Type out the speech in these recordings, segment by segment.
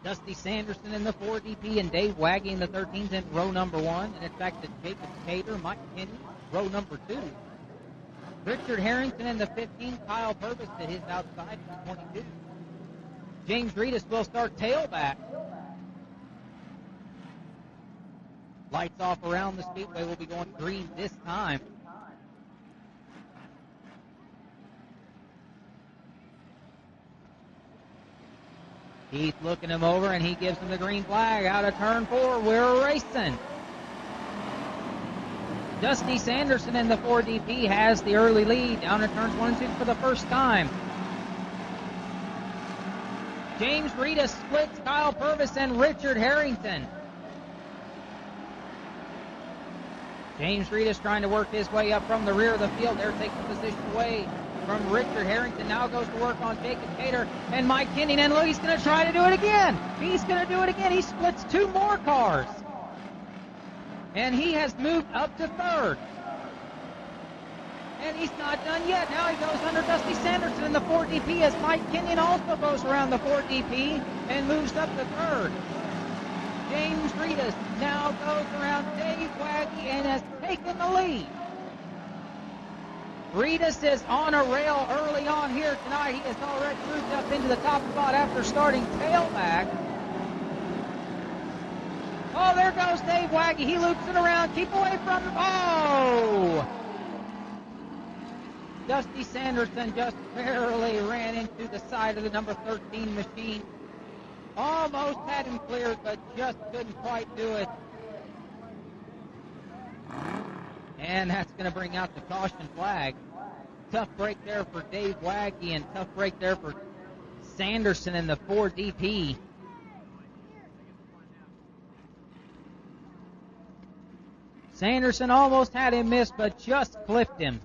Dusty Sanderson in the 4DP and Dave Waggy in the 13s in row number 1. And it's back to Jacob Cater, Mike Kinney, row number 2. Richard Harrington in the 15, Kyle Purvis to his outside, 22. James Reedus will start tailback. Lights off around the Speedway will be going green this time. Heath looking him over, and he gives him the green flag. Out of turn 4, we're racing. Dusty Sanderson in the 4DP has the early lead down at turns 1 and 2 for the first time. James Reedus splits Kyle Purvis and Richard Harrington. James Reedus trying to work his way up from the rear of the field. They're taking position away from Richard Harrington. Now goes to work on Jacob Cater and Mike Kinney. And look, he's going to try to do it again. He's going to do it again. He splits 2 more cars. And he has moved up to 3rd. And he's not done yet. Now he goes under Dusty Sanderson in the 4DP as Mike Kenyon also goes around the 4DP and moves up to 3rd. James Reedus now goes around Dave Waggy and has taken the lead. Reedus is on a rail early on here tonight. He has already moved up into the top spot after starting tailback. Oh, there goes Dave Waggy. He loops it around. Keep away from him. Oh! Dusty Sanderson just barely ran into the side of the number 13 machine. Almost had him cleared, but just couldn't quite do it. And that's going to bring out the caution flag. Tough break there for Dave Waggy and tough break there for Sanderson in the 4DP. Sanderson almost had him miss, but just clipped him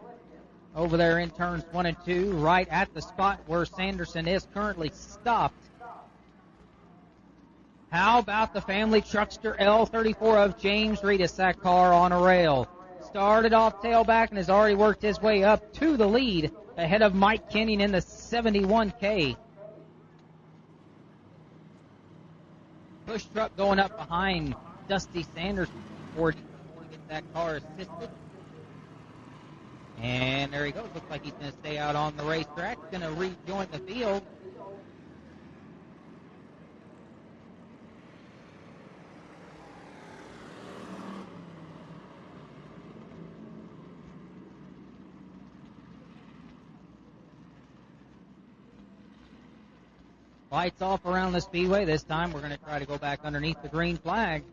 over there in turns 1 and 2, right at the spot where Sanderson is currently stopped. How about the family truckster L34 of James Reedus, that car on a rail. Started off tailback and has already worked his way up to the lead ahead of Mike Kenyon in the 71K. Push truck going up behind Dusty Sanderson before he gets that car assisted. And there he goes. Looks like he's going to stay out on the racetrack. Going to rejoin the field. Lights off around the Speedway. This time we're going to try to go back underneath the green flag.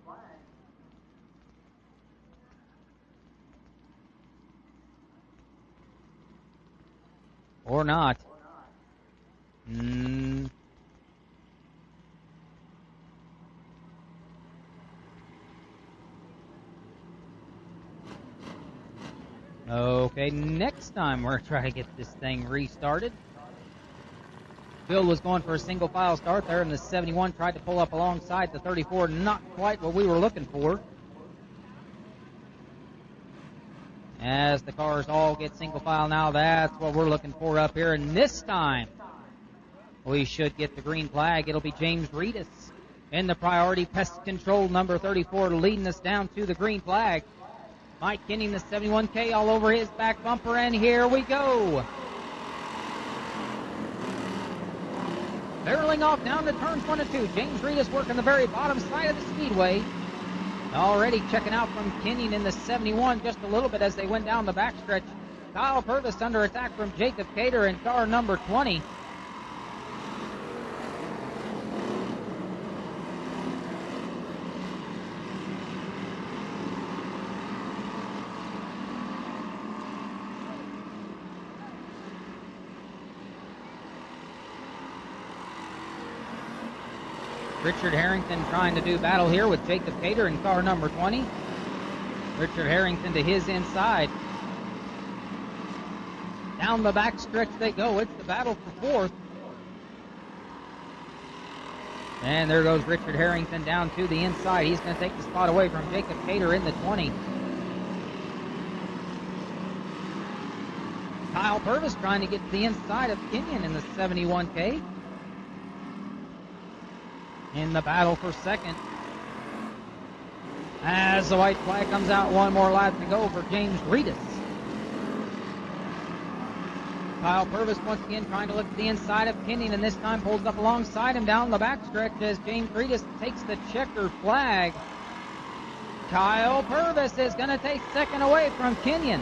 Or not. Okay, next time we're trying to get this thing restarted. Bill was going for a single file start there, and the 71 tried to pull up alongside the 34. Not quite what we were looking for. As the cars all get single file now, that's what we're looking for up here. And this time, we should get the green flag. It'll be James Reedus in the priority pest control number 34 leading us down to the green flag. Mike Kenning, the 71K, all over his back bumper, and here we go. Barreling off down to turns 1 and 2. James Reedus working the very bottom side of the Speedway. Already checking out from Kenning in the 71 just a little bit as they went down the backstretch. Kyle Purvis under attack from Jacob Cater in car number 20. Richard Harrington trying to do battle here with Jacob Cater in car number 20. Richard Harrington to his inside. Down the back stretch they go. It's the battle for 4th. And there goes Richard Harrington down to the inside. He's going to take the spot away from Jacob Cater in the 20. Kyle Purvis trying to get to the inside of Kenyon in the 71K. in the battle for second. As the white flag comes out, one more lap to go for James Reedus. Kyle Purvis once again trying to look to the inside of Kenyon, and this time pulls up alongside him down the backstretch as James Reedus takes the checkered flag. Kyle Purvis is going to take second away from Kenyon.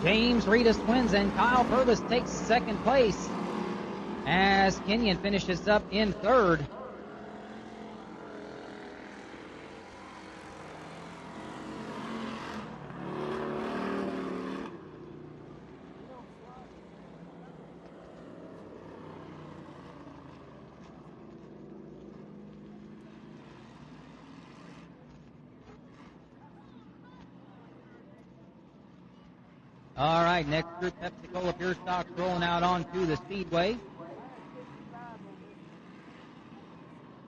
James Reedus wins, and Kyle Purvis takes second place as Kenyon finishes up in third. All right, next group, Pepsi-Cola Pure Stocks rolling out onto the Speedway.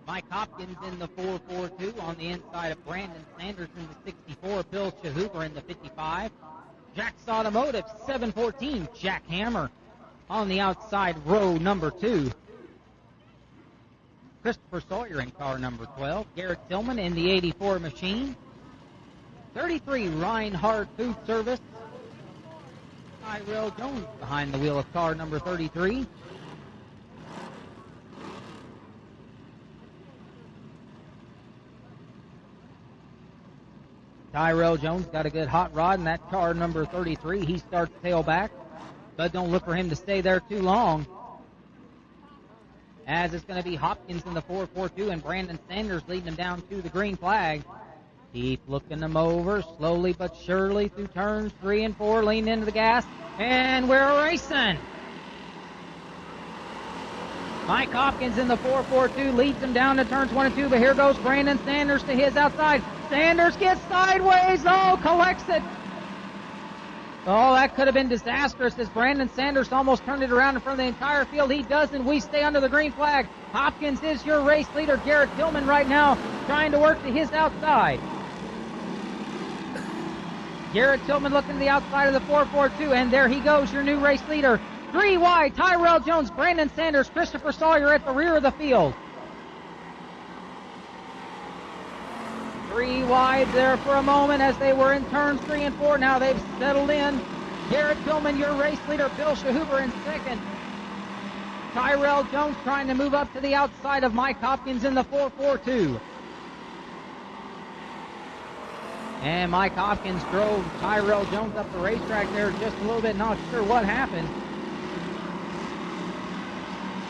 Mike Hopkins in the 442 on the inside of Brandon Sanders in the 64. Bill Shahuber in the 55. Jack's Automotive 714. Jack Hammer on the outside, row number 2. Christopher Sawyer in car number 12. Garrett Tillman in the 84 machine. 33, Reinhardt Food Service. Tyrell Jones behind the wheel of car number 33. Tyrell Jones got a good hot rod in that car number 33. He starts tailback, but don't look for him to stay there too long, as it's going to be Hopkins in the 442 and Brandon Sanders leading him down to the green flag. Keep looking them over, slowly but surely through turns 3 and 4, leaning into the gas, and we're racing. Mike Hopkins in the 442 leads him down to turns 1 and 2, but here goes Brandon Sanders to his outside. Sanders gets sideways, collects it. Oh, that could have been disastrous as Brandon Sanders almost turned it around in front of the entire field. He doesn't. We stay under the green flag. Hopkins is your race leader. Garrett Tillman right now trying to work to his outside. Garrett Tillman looking to the outside of the 442, and there he goes, your new race leader. 3 wide, Tyrell Jones, Brandon Sanders, Christopher Sawyer at the rear of the field. 3 wide there for a moment as they were in turns 3 and 4. Now they've settled in. Garrett Tillman, your race leader. Bill Shahuber in second. Tyrell Jones trying to move up to the outside of Mike Hopkins in the 442. And Mike Hopkins drove Tyrell Jones up the racetrack there just a little bit, not sure what happened.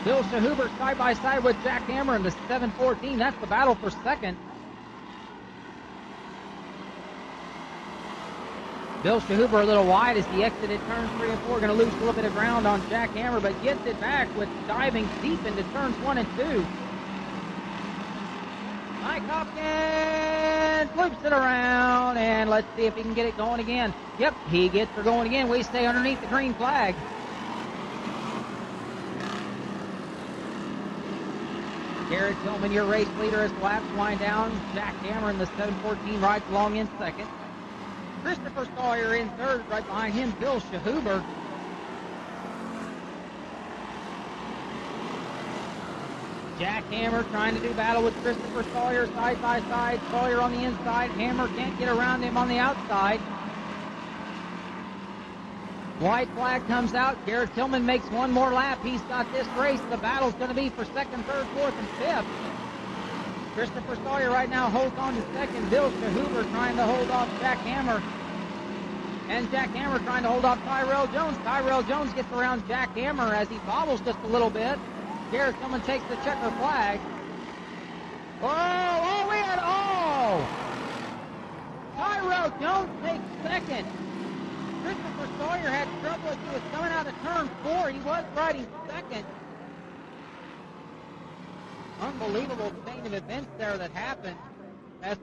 Bill Shahuber side by side with Jack Hammer in the 714. That's the battle for second. Bill Shahuber a little wide as he exited turns 3 and 4. Going to lose a little bit of ground on Jack Hammer, but gets it back with diving deep into turns 1 and 2. Mike Hopkins loops it around, and let's see if he can get it going again. Yep, he gets her going again. We stay underneath the green flag. Garrett Tillman, your race leader, as the laps wind down. Jack Hammer in the 714 rides along in second. Christopher Sawyer in third, right behind him, Bill Shahuber. Jack Hammer trying to do battle with Christopher Sawyer side by side. Sawyer on the inside. Hammer can't get around him on the outside. White flag comes out. Garrett Tillman makes one more lap. He's got this race. The battle's going to be for second, third, fourth, and fifth. Christopher Sawyer right now holds on to second. Bill Shahuber trying to hold off Jack Hammer. And Jack Hammer trying to hold off Tyrell Jones. Tyrell Jones gets around Jack Hammer as he bobbles just a little bit. Garrett Tillman takes the checker flag. Tyrell Jones takes second. Christopher Sawyer had trouble as he was coming out of turn 4. He was riding second. Unbelievable chain of events there that happened.